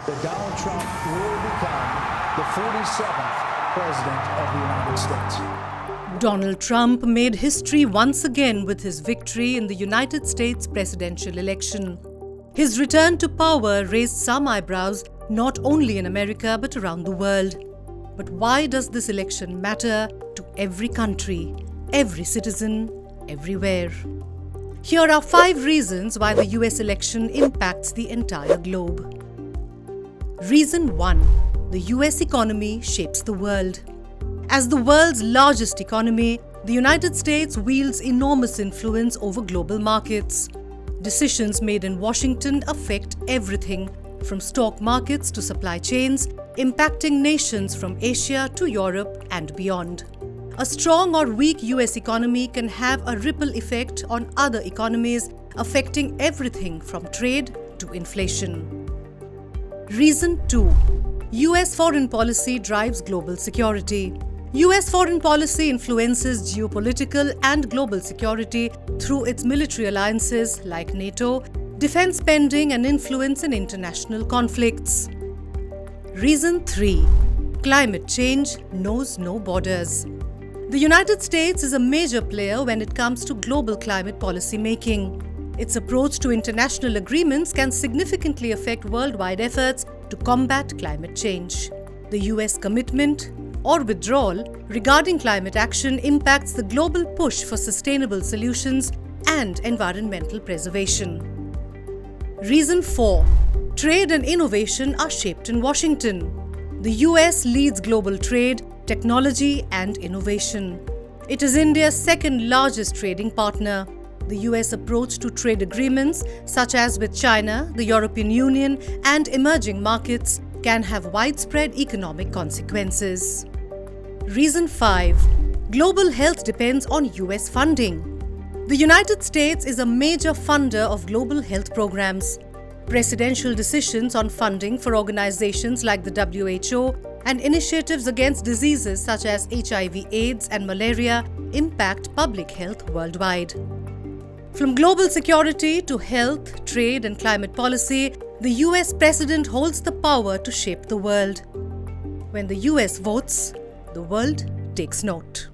that Donald Trump will become the 47th President of the United States. Donald Trump made history once again with his victory in the United States presidential election. His return to power raised some eyebrows not only in America but around the world. But why does this election matter to every country, every citizen, everywhere? Here are 5 reasons why the US election impacts the entire globe. Reason 1. The US economy shapes the world. As the world's largest economy, the United States wields enormous influence over global markets. Decisions made in Washington affect everything, from stock markets to supply chains, impacting nations from Asia to Europe and beyond. A strong or weak US economy can have a ripple effect on other economies, affecting everything from trade to inflation. Reason 2. US foreign policy drives global security. US foreign policy influences geopolitical and global security through its military alliances like NATO, defense spending, and influence in international conflicts. Reason 3. Climate change knows no borders. The United States is a major player when it comes to global climate policy making. Its approach to international agreements can significantly affect worldwide efforts to combat climate change. The US commitment or withdrawal regarding climate action impacts the global push for sustainable solutions and environmental preservation. Reason 4. Trade and innovation are shaped in Washington. The US leads global trade, technology, and innovation. It is India's second largest trading partner. The US approach to trade agreements, such as with China, the European Union, and emerging markets, can have widespread economic consequences. Reason 5. Global health depends on US funding. The United States is a major funder of global health programs. Presidential decisions on funding for organizations like the WHO and initiatives against diseases such as HIV/AIDS and malaria impact public health worldwide. From global security to health, trade, and climate policy, the US president holds the power to shape the world. When the US votes, the world takes note.